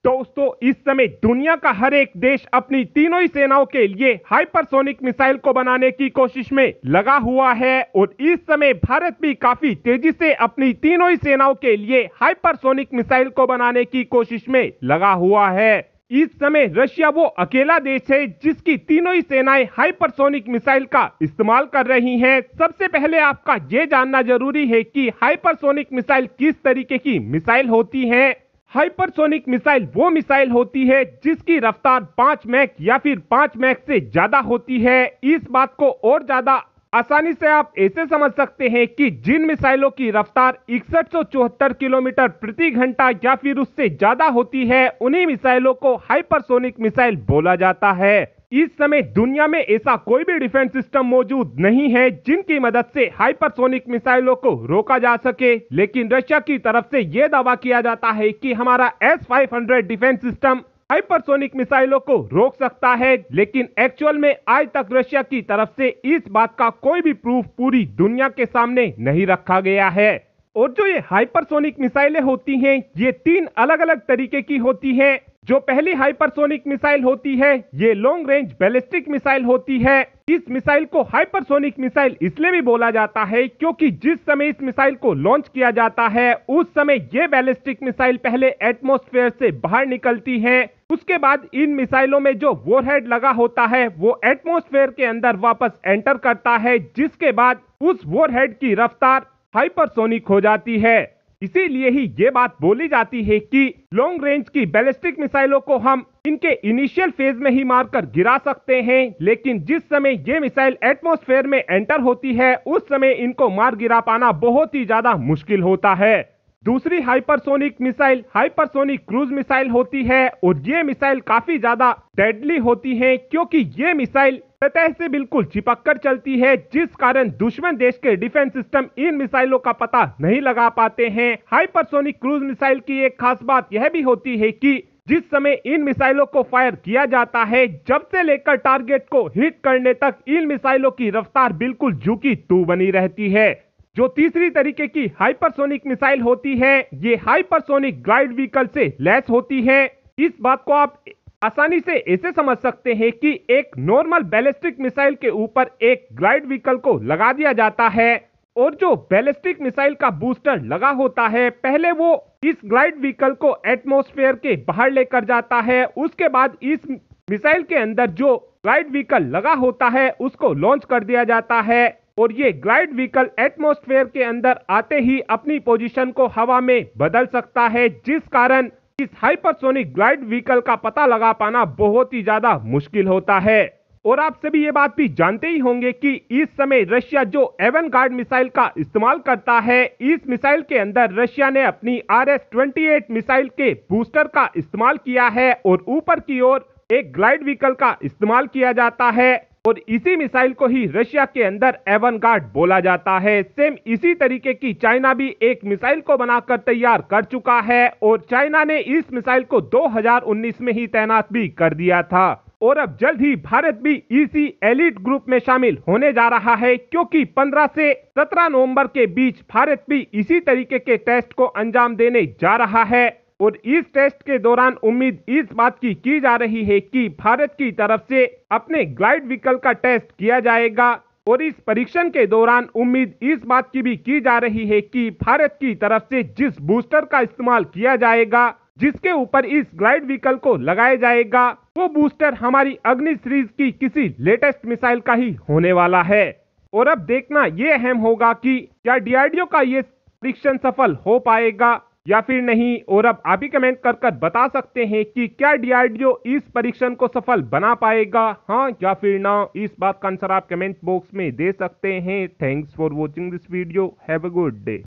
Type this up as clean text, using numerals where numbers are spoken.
दोस्तों, इस समय दुनिया का हर एक देश अपनी तीनों ही सेनाओं के लिए हाइपरसोनिक मिसाइल को बनाने की कोशिश में लगा हुआ है और इस समय भारत भी काफी तेजी से अपनी तीनों ही सेनाओं के लिए हाइपरसोनिक मिसाइल को बनाने की कोशिश में लगा हुआ है। इस समय रशिया वो अकेला देश है जिसकी तीनों ही सेनाएं हाइपरसोनिक मिसाइल का इस्तेमाल कर रही हैं। सबसे पहले आपका ये जानना जरूरी है कि हाइपरसोनिक मिसाइल किस तरीके की मिसाइल होती है। हाइपरसोनिक मिसाइल वो मिसाइल होती है जिसकी रफ्तार 5 मैक या फिर 5 मैक से ज्यादा होती है। इस बात को और ज्यादा आसानी से आप ऐसे समझ सकते हैं कि जिन मिसाइलों की रफ्तार 6174 किलोमीटर प्रति घंटा या फिर उससे ज्यादा होती है, उन्हीं मिसाइलों को हाइपरसोनिक मिसाइल बोला जाता है। इस समय दुनिया में ऐसा कोई भी डिफेंस सिस्टम मौजूद नहीं है जिनकी मदद से हाइपरसोनिक मिसाइलों को रोका जा सके, लेकिन रशिया की तरफ से यह दावा किया जाता है कि हमारा S-500 डिफेंस सिस्टम हाइपरसोनिक मिसाइलों को रोक सकता है, लेकिन एक्चुअल में आज तक रशिया की तरफ से इस बात का कोई भी प्रूफ पूरी दुनिया के सामने नहीं रखा गया है। और जो ये हाइपरसोनिक मिसाइलें होती हैं, ये 3 अलग अलग तरीके की होती हैं। जो पहली हाइपरसोनिक मिसाइल होती है, ये लॉन्ग रेंज बैलिस्टिक मिसाइल होती है। इस मिसाइल को हाइपरसोनिक मिसाइल इसलिए भी बोला जाता है क्योंकि जिस समय इस मिसाइल को लॉन्च किया जाता है, उस समय ये बैलिस्टिक मिसाइल पहले एटमॉस्फेयर से बाहर निकलती है। उसके बाद इन मिसाइलों में जो वॉरहेड लगा होता है वो एटमॉस्फेयर के अंदर वापस एंटर करता है, जिसके बाद उस वॉरहेड की रफ्तार हाइपरसोनिक हो जाती है। इसीलिए ही ये बात बोली जाती है कि लॉन्ग रेंज की बैलिस्टिक मिसाइलों को हम इनके इनिशियल फेज में ही मारकर गिरा सकते हैं, लेकिन जिस समय ये मिसाइल एटमॉस्फेयर में एंटर होती है, उस समय इनको मार गिरा पाना बहुत ही ज्यादा मुश्किल होता है। दूसरी hypersonic missile hypersonic cruise missile होती है और ये मिसाइल काफी ज्यादा डेडली होती है क्योंकि ये मिसाइल सतह से बिल्कुल चिपक कर चलती है, जिस कारण दुश्मन देश के डिफेंस सिस्टम इन मिसाइलों का पता नहीं लगा पाते हैं। हाइपरसोनिक क्रूज मिसाइल की एक खास बात यह भी होती है कि जिस समय इन मिसाइलों को फायर किया जाता है, जब से लेकर टारगेट को हिट करने तक इन मिसाइलों की रफ्तार बिल्कुल झुकी तू बनी रहती है। जो तीसरी तरीके की हाइपरसोनिक मिसाइल होती है, ये हाइपरसोनिक ग्लाइड व्हीकल से लैस होती है। इस बात को आप आसानी से ऐसे समझ सकते हैं कि एक नॉर्मल बैलिस्टिक मिसाइल के ऊपर एक ग्लाइड व्हीकल को लगा दिया जाता है और जो बैलिस्टिक मिसाइल का बूस्टर लगा होता है, पहले वो इस ग्लाइड व्हीकल को एटमॉस्फेयर के बाहर लेकर जाता है। उसके बाद इस मिसाइल के अंदर जो ग्लाइड व्हीकल लगा होता है उसको लॉन्च कर दिया जाता है और ये ग्लाइड व्हीकल एटमॉस्फेयर के अंदर आते ही अपनी पोजीशन को हवा में बदल सकता है, जिस कारण इस हाइपरसोनिक ग्लाइड व्हीकल का पता लगा पाना बहुत ही ज्यादा मुश्किल होता है। और आप सभी ये बात भी जानते ही होंगे कि इस समय रशिया जो एवनगार्ड मिसाइल का इस्तेमाल करता है, इस मिसाइल के अंदर रशिया ने अपनी RS-28 मिसाइल के बूस्टर का इस्तेमाल किया है और ऊपर की ओर एक ग्लाइड व्हीकल का इस्तेमाल किया जाता है और इसी मिसाइल को ही रशिया के अंदर एवनगार्ड बोला जाता है। सेम इसी तरीके की चाइना भी एक मिसाइल को बनाकर तैयार कर चुका है और चाइना ने इस मिसाइल को 2019 में ही तैनात भी कर दिया था और अब जल्द ही भारत भी इसी एलिट ग्रुप में शामिल होने जा रहा है, क्योंकि 15 से 17 नवंबर के बीच भारत भी इसी तरीके के टेस्ट को अंजाम देने जा रहा है। और इस टेस्ट के दौरान उम्मीद इस बात की जा रही है कि भारत की तरफ से अपने ग्लाइड व्हीकल का टेस्ट किया जाएगा और इस परीक्षण के दौरान उम्मीद इस बात की भी की जा रही है कि भारत की तरफ से जिस बूस्टर का इस्तेमाल किया जाएगा, जिसके ऊपर इस ग्लाइड व्हीकल को लगाया जाएगा, वो बूस्टर हमारी अग्नि सीरीज की किसी लेटेस्ट मिसाइल का ही होने वाला है। और अब देखना ये अहम होगा कि क्या DRDO का ये परीक्षण सफल हो पाएगा या फिर नहीं। और अब आप ही कमेंट कर बता सकते हैं कि क्या DRDO इस परीक्षण को सफल बना पाएगा, हाँ या फिर ना। इस बात का आंसर आप कमेंट बॉक्स में दे सकते हैं। Thanks for watching this video. Have a good day.